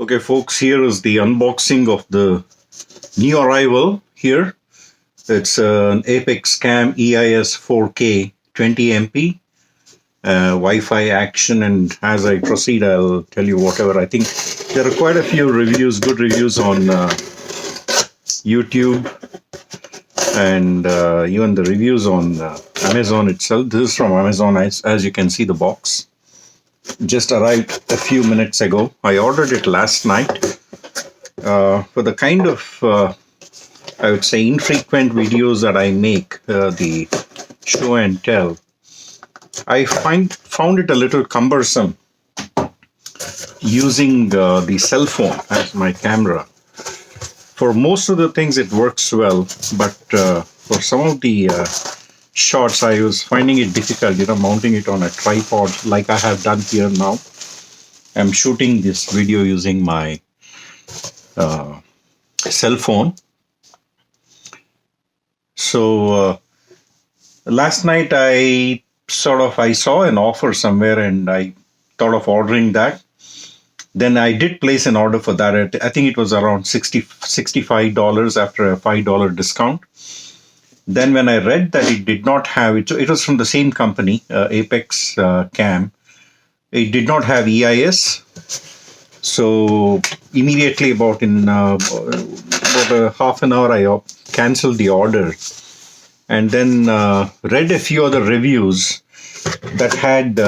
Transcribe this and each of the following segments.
Okay, folks, here is the unboxing of the new arrival here. It's an Apexcam EIS 4K 20MP Wi-Fi action, and as I proceed, I'll tell you whatever. I think there are quite a few reviews, good reviews on YouTube, and even the reviews on Amazon itself. This is from Amazon, as you can see the box. Just arrived a few minutes ago. I ordered it last night. For the kind of, I would say, infrequent videos that I make, the show and tell, I found it a little cumbersome using the cell phone as my camera. For most of the things it works well, but for some of the shots I was finding it difficult, mounting it on a tripod like I have done here now. I'm shooting this video using my cell phone. So last night I saw an offer somewhere and I thought of ordering that. Then I did place an order for that. I think it was around $65 after a $5 discount. Then when I read that it did not have, it was from the same company, Apexcam. It did not have EIS. So immediately about a half an hour, I canceled the order. And then read a few other reviews that had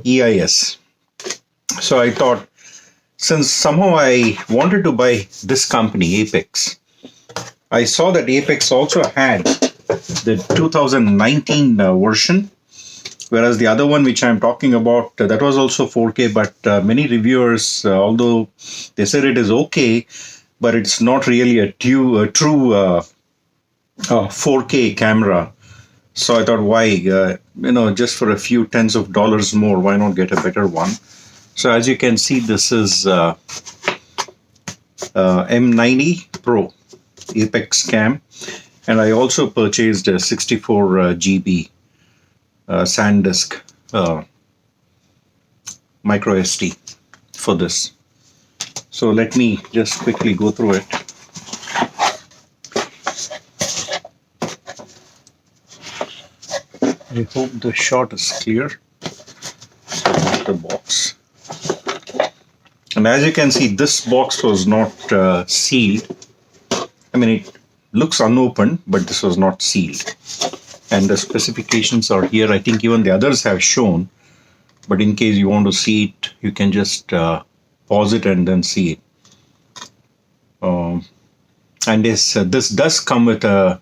EIS. So I thought, since somehow I wanted to buy this company, Apex, I saw that Apex also had the 2019 version, whereas the other one which I'm talking about, that was also 4K, but many reviewers, although they said it is okay, but it's not really a true 4K camera. So I thought, why, just for a few tens of dollars more, why not get a better one? So as you can see, this is M90 Pro Apexcam, and I also purchased a 64 GB SanDisk micro SD for this. So let me just quickly go through it. I hope the shot is clear. So the box. And as you can see, this box was not sealed. I mean, it looks unopened, but this was not sealed. And the specifications are here. I think even the others have shown. But in case you want to see it, you can just pause it and then see it. And this does come with a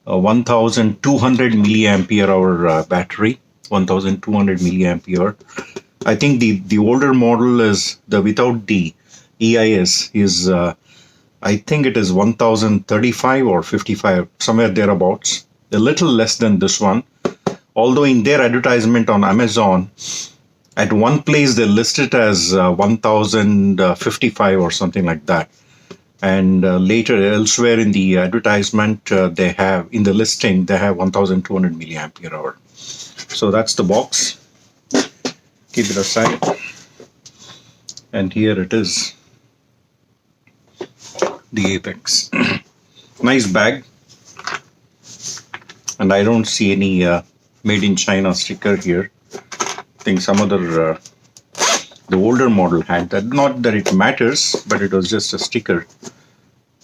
1200 milliampere hour battery. 1200 milliampere. I think the older model is without the EIS is I think it is 1035 or 55, somewhere thereabouts, a little less than this one. Although in their advertisement on Amazon, at one place they list it as 1055 or something like that. And later elsewhere in the advertisement, they have, in the listing, they have 1200 milliampere hour. So that's the box. Keep it aside. And here it is. The Apex. Nice bag. And I don't see any made in China sticker here. I think some other, the older model had that. Not that it matters, but it was just a sticker.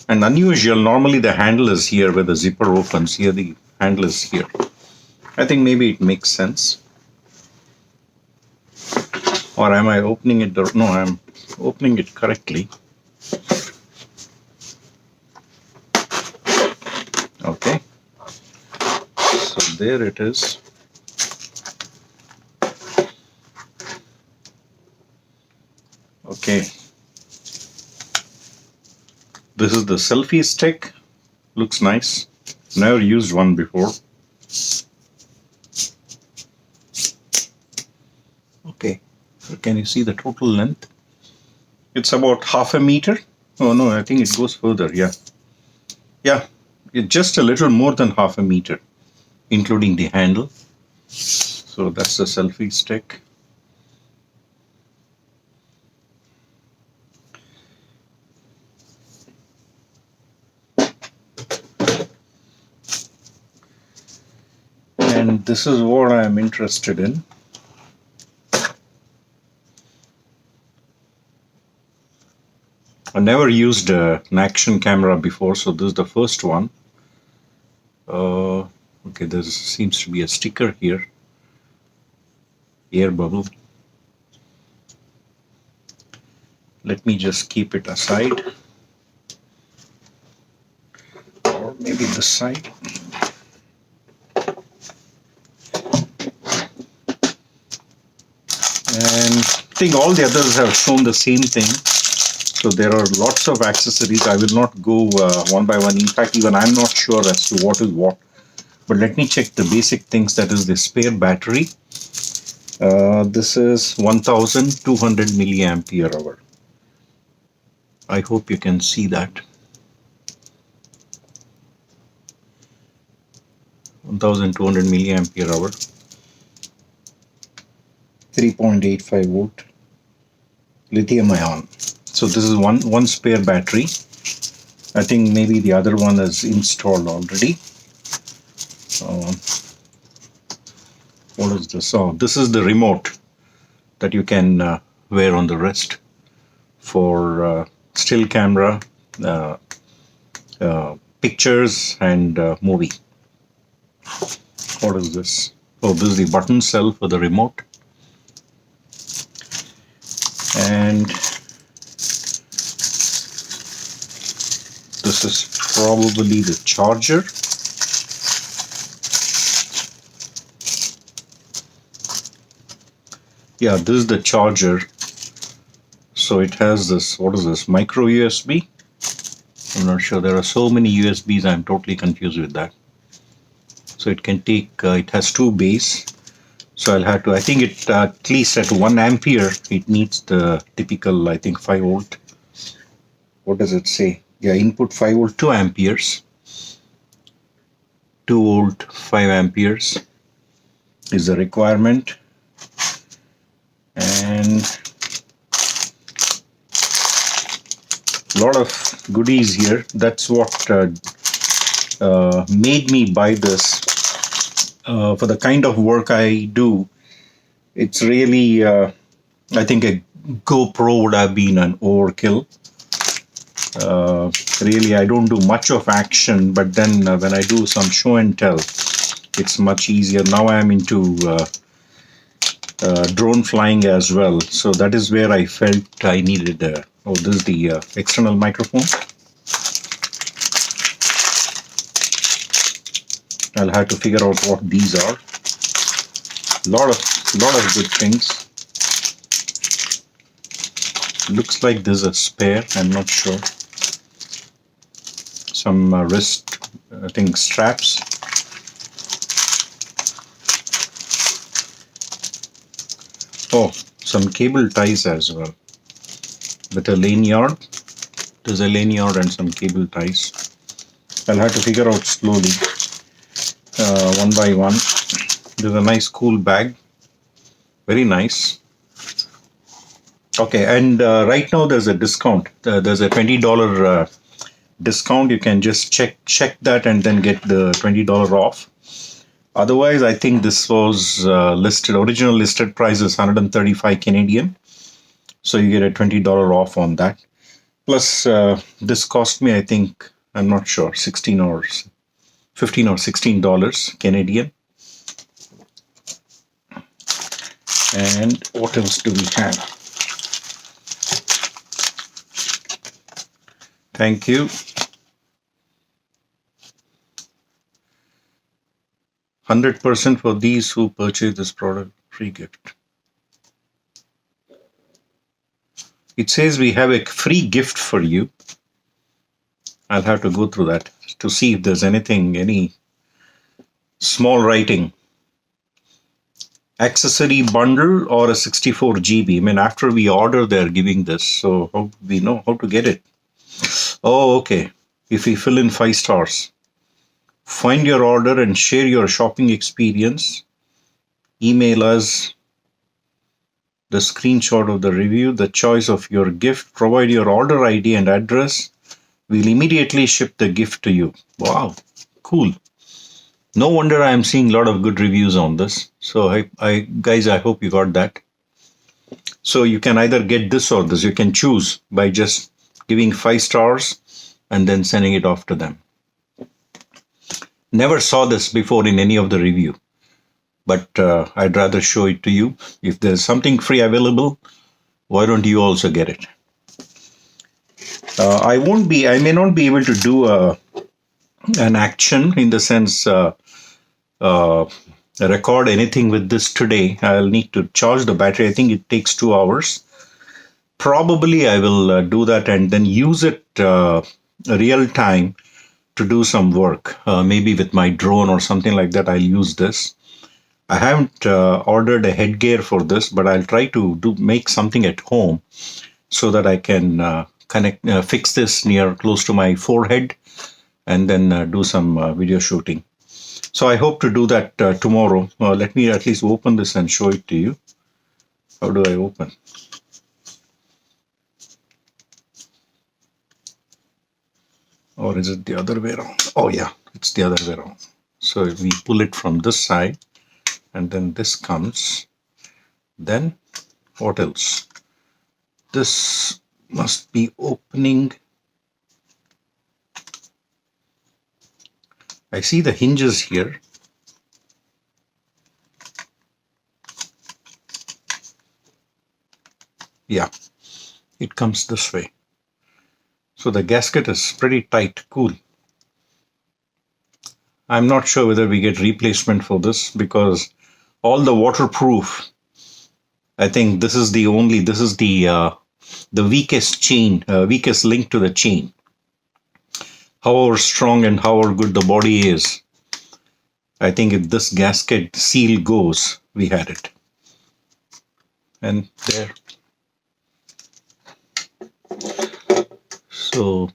And unusual, normally the handle is here where the zipper opens. Here the handle is here. I think maybe it makes sense. Or am I opening it? No, I'm opening it correctly. Okay. So there it is. Okay. This is the Selfie Stick. Looks nice. Never used one before. Okay. So can you see the total length? It's about half a meter. Oh no, I think it goes further. Yeah. Yeah. It's just a little more than half a meter, including the handle. So that's the Selfie Stick. this is what I am interested in. I never used an action camera before, so this is the first one. Okay, there seems to be a sticker here. Air bubble. Let me just keep it aside. Or maybe this side. And I think all the others have shown the same thing. So there are lots of accessories. I will not go one by one. In fact, even I'm not sure as to what is what. But let me check the basic things. That is the spare battery. This is 1200 milliampere hour. I hope you can see that. 1200 milliampere hour. 3.85 volt lithium ion. So this is one spare battery. I think maybe the other one is installed already. What is this? Oh, this is the remote that you can wear on the wrist for still camera, pictures, and movie. What is this? Oh, this is the button cell for the remote. And this is probably the charger. Yeah, this is the charger. So it has this, what is this, micro USB? I'm not sure. There are so many USBs, I'm totally confused with that. So it can take, it has two bays. So I'll have to, I think it at least at 1 ampere, it needs the typical, I think 5 volt. What does it say? Yeah, input 5 volt, 2 amperes. 2 volt, 5 amperes is the requirement. And a lot of goodies here. That's what made me buy this. For the kind of work I do, it's really, I think a GoPro would have been an overkill. Really, I don't do much of action, but then when I do some show and tell, it's much easier. Now I'm into drone flying as well. So that is where I felt I needed, oh, this is the external microphone. I'll have to figure out what these are. Lot of good things. Looks like there's a spare. I'm not sure. Some wrist, I think, straps. Oh, some cable ties as well. With a lanyard. There's a lanyard and some cable ties. I'll have to figure out slowly. One by one. There's a nice cool bag. Very nice. Okay, and right now there's a discount. There's a $20 discount. You can just check that and then get the $20 off. Otherwise, I think this was original listed price is 135 Canadian. So you get a $20 off on that. Plus, this cost me, I think, I'm not sure, 16 or 15 or $16 Canadian. And what else do we have? Thank you. 100% for these who purchase this product, free gift. It says we have a free gift for you. I'll have to go through that to see if there's anything, any small writing. Accessory bundle or a 64 GB. I mean, after we order, they're giving this. So how do we know how to get it? Oh, okay. If we fill in 5 stars. Find your order and share your shopping experience. Email us the screenshot of the review, the choice of your gift. Provide your order ID and address. We'll immediately ship the gift to you. Wow, cool. No wonder I am seeing a lot of good reviews on this. So I guys, I hope you got that. So you can either get this or this. You can choose by just giving 5 stars and then sending it off to them. Never saw this before in any of the review, but I'd rather show it to you. If there's something free available, why don't you also get it? I may not be able to do an action in the sense uh, record anything with this today. I'll need to charge the battery. I think it takes 2 hours. Probably I will do that and then use it real time to do some work. Maybe with my drone or something like that, I'll use this. I haven't ordered a headgear for this, but I'll try to make something at home so that I can fix this close to my forehead and then do some video shooting. So I hope to do that tomorrow. Let me at least open this and show it to you. How do I open? Or is it the other way around? Oh yeah, it's the other way around. So we pull it from this side and then this comes. Then what else? This must be opening. I see the hinges here. Yeah, it comes this way. So the gasket is pretty tight, cool. I'm not sure whether we get replacement for this because all the waterproof, I think this is the weakest chain, weakest link to the chain. However strong and however good the body is, I think if this gasket seal goes, we had it. And there. So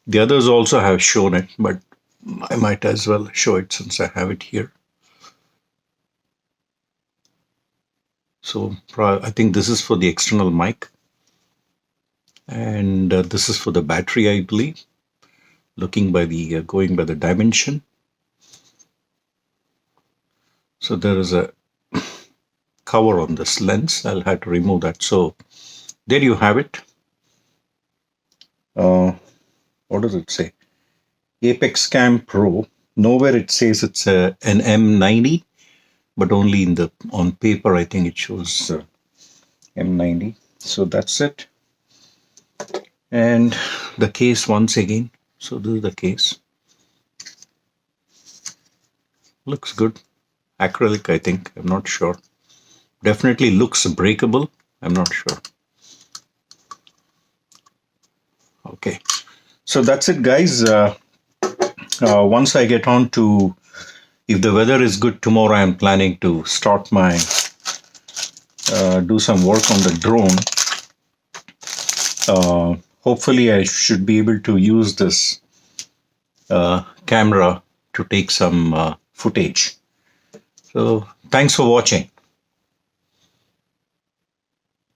the others also have shown it, but I might as well show it since I have it here. So I think this is for the external mic. And this is for the battery, I believe. Going by the dimension. So there is a cover on this lens. I'll have to remove that. So there you have it. What does it say? Apexcam Pro. Nowhere it says it's an M90, but only on paper I think it shows M90. So that's it. And the case once again. So this is the case. Looks good. Acrylic, I think. I'm not sure. Definitely looks breakable. I'm not sure. Okay. So that's it, guys. Once I get on to, if the weather is good tomorrow, I'm planning to start do some work on the drone. Hopefully I should be able to use this camera to take some footage. So thanks for watching.